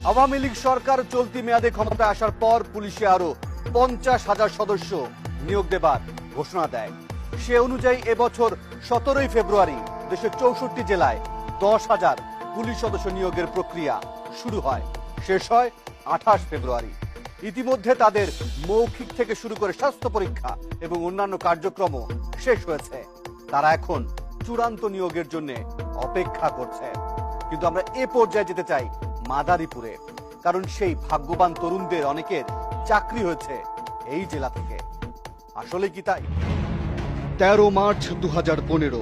আওয়ামী লীগ সরকার চলতি মেয়াদে ক্ষমতায় আসার পর পুলিশে আরো 50,000 সদস্য নিয়োগ দেবার ঘোষণা দেয়। সে অনুযায়ী এবছর 17 ফেব্রুয়ারি দেশের 64 জেলায় 10,000 পুলিশ সদস্য নিয়োগের প্রক্রিয়া শুরু হয়, শেষ হয় 28 ফেব্রুয়ারি। ইতিমধ্যে তাদের মৌখিক থেকে শুরু করে স্বাস্থ্য পরীক্ষা এবং অন্যান্য কার্যক্রমও শেষ হয়েছে। তারা এখন চূড়ান্ত নিয়োগের জন্য অপেক্ষা করছে। কিন্তু আমরা এ পর্যায়ে যেতে চাই মাদারীপুরে, কারণ সেই ভাগ্যবান তরুণদের অনেকের চাকরি হয়েছে এই জেলা থেকে। আসলে কি তাই? 13 মার্চ 2015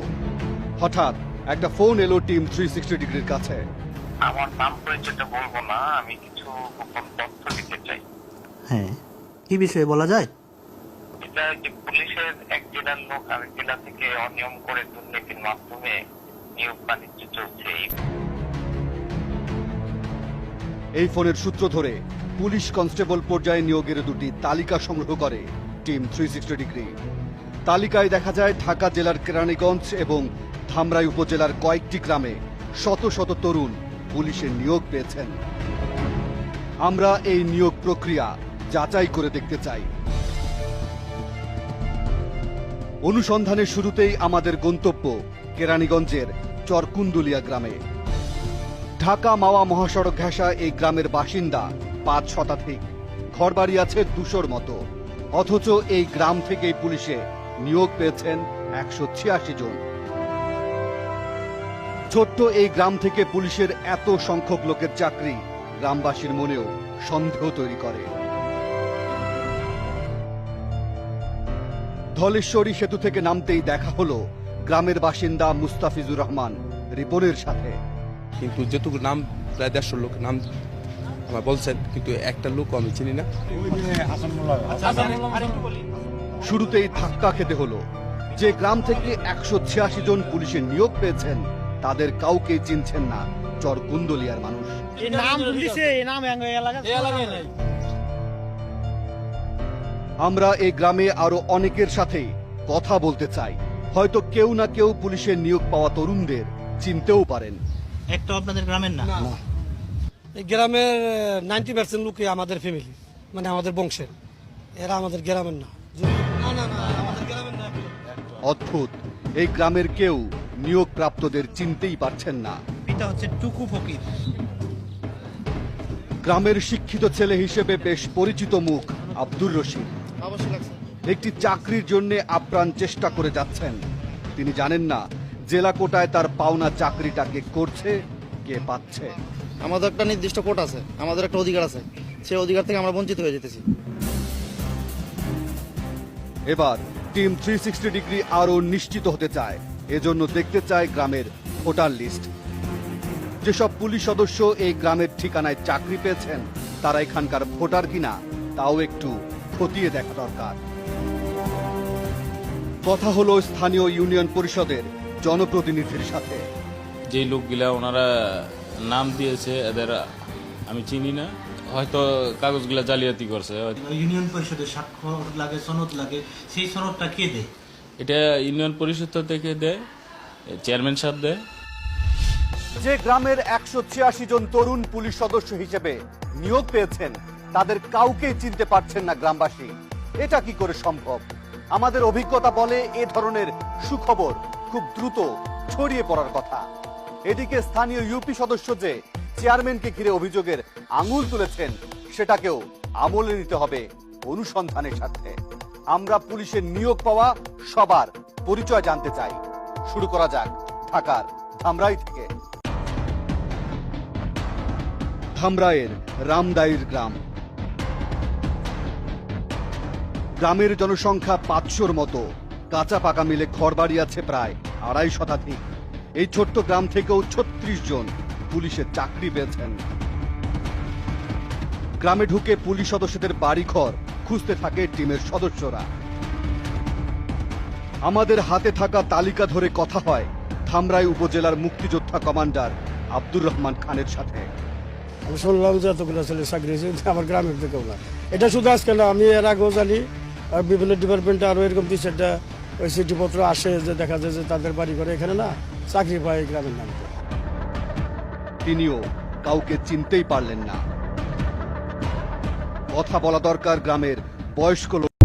হঠাৎ একটা ফোন এলো টিম 360 ডিগ্রির কাছে। আমার নাম পরিচয়টা বলবো না, আমি কিছু গোপন তথ্য দিতে চাই। হ্যাঁ, কি বিষয়ে বলা যায়? এটা যে পুলিশের এক জেলার লোক আরেক জেলা থেকে অনিয়ম করে দুর্নীতির মাধ্যমে নিয়োগ বাণিজ্য চলছে। এই ফোনের সূত্র ধরে পুলিশ কনস্টেবল পর্যায়ে নিয়োগের দুটি তালিকা সংগ্রহ করে টিম 360 ডিগ্রি। তালিকায় দেখা যায় ঢাকা জেলার কেরানীগঞ্জ এবং ধামরাই উপজেলার কয়েকটি গ্রামে শত শত তরুণ পুলিশের নিয়োগ পেয়েছেন। আমরা এই নিয়োগ প্রক্রিয়া যাচাই করে দেখতে চাই। অনুসন্ধানের শুরুতেই আমাদের গন্তব্য কেরানীগঞ্জের চরকুন্দুলিয়া গ্রামে। ঢাকা মাওয়া মহাসড়ক ঘেঁষা এই গ্রামের বাসিন্দা 5 শতাধিক, ঘরবাড়ি আছে 200-র মতো। অথচ এই গ্রাম থেকেই পুলিশে নিয়োগ পেয়েছেন 186 জন। ছোট্ট এই গ্রাম থেকে পুলিশের এত সংখ্যক লোকের চাকরি গ্রামবাসীর মনেও সন্দেহ তৈরি করে। ধলেশ্বরী সেতু থেকে নামতেই দেখা হলো গ্রামের বাসিন্দা মুস্তাফিজুর রহমান রিপনের সাথে। কিন্তু যেটুকু নাম প্রায় 150 লোক নাম আমার বলছেন, কিন্তু একটা লোক আমি চিনি না। শুরুতেই ধাক্কা খেতে হলো। যে গ্রাম থেকে 186 জন পুলিশের নিয়োগ পেয়েছেন তাদের কাউকে চিনছেন না চরকুন্দলিয়ার মানুষ। আমরা এই গ্রামে আরো অনেকের সাথে কথা বলতে চাই। হয়তো কেউ না কেউ পুলিশের নিয়োগ পাওয়া তরুণদের চিনতেও পারেন। একটা আপনাদের গ্রামের না? এই গ্রামের 90% লোকই আমাদের ফ্যামিলি, মানে আমাদের বংশের। এরা আমাদের গ্রামের না। অদ্ভুত, এই গ্রামের কেউ নিয়োগ প্রাপ্তদের চিনতেই পারছেন না। এটা হচ্ছে টুকু ফকির। গ্রামের শিক্ষিত ছেলে হিসেবে বেশ পরিচিত মুখ আব্দুর রশিদ একটি চাকরির জন্য আপ্রাণ চেষ্টা করে যাচ্ছেন। তিনি জানেন না জেলা কোটায় তার পাওনা চাকরিটাকে করছে কে পাচ্ছে। আমাদের একটা নির্দিষ্ট কোটা আছে, আমাদের একটা অধিকার আছে, সেই অধিকার থেকে আমরা বঞ্চিত হয়ে যেতেছি। এবার টিম 360 ডিগ্রি আরো নিশ্চিত হতে চায়, এজন্য দেখতে চায় গ্রামের ভোটার লিস্ট। যেসব পুলিশ সদস্য এই গ্রামের ঠিকানায় চাকরি পেয়েছেন তারা এখানকার ভোটার কিনা তাও একটু খতিয়ে দেখা দরকার। কথা হলো স্থানীয় ইউনিয়ন পরিষদের জনপ্রতিনিধির সাথে। যে লোকগুলা ওনারা নাম দিয়েছে এদের আমি চিনি না, হয়তো কাগজগুলা জালিয়াতি করছে। ইউনিয়ন পরিষদের স্বাক্ষর লাগে, সনদ লাগে, সেই সনদটা কে দেয়? এটা ইউনিয়ন পরিষদ থেকে দেয়, চেয়ারম্যান সাহেব দেয়। যে গ্রামের 186 জন তরুণ পুলিশ সদস্য হিসেবে নিয়োগ পেয়েছেন তাদের কাউকেই চিনতে পারছেন না গ্রামবাসী। এটা কি করে সম্ভব? আমাদের অভিজ্ঞতা বলে এ ধরনের সুখবর খুব দ্রুত ছড়িয়ে পড়ার কথা। এদিকে স্থানীয় ইউপি সদস্য যে চেয়ারম্যানকে ঘিরে অভিযোগের আঙুল তুলেছেন সেটাকেও আমলে নিতে হবে অনুসন্ধানের সাথে। আমরা পুলিশের নিয়োগ পাওয়া সবার পরিচয় জানতে চাই। শুরু করা যাক ঢাকার ধামরাই থেকে। ধামরাইয়ের রামদাইর গ্রাম। গ্রামের জনসংখ্যা 500-র মতো, কাঁচা পাকা মিলে ঘরবাড়ি আছে প্রায় 250 শতাধিক। এই ছোট্ট গ্রাম থেকেও 36 জন পুলিশের চাকরি পেয়েছেন। গ্রামে ঢুকে পুলিশ সদস্যদের বাড়িঘর খুঁজতে থাকে টিমের সদস্যরা। আমাদের হাতে থাকা তালিকা ধরে কথা হয় ধামরাই উপজেলার মুক্তিযোদ্ধা কমান্ডার আব্দুর রহমান খানের সাথে। আমি শুনলাম যে এতগুলো ছেলে চাকরি হয়েছে আমার গ্রামের থেকেও না। এটা শুধু আজকে না, আমি এর আগেও জানি বিভিন্ন ডিপার্টমেন্টে আরও এরকম 2-4টা ওই চিঠিপত্র আসে যে দেখা যায় যে তাদের বাড়ি ঘরে এখানে না চাকরি পায় গ্রামের নামে। তিনিও কাউকে চিনতেই পারলেন না। কথা বলা দরকার গ্রামের বয়স্ক লোক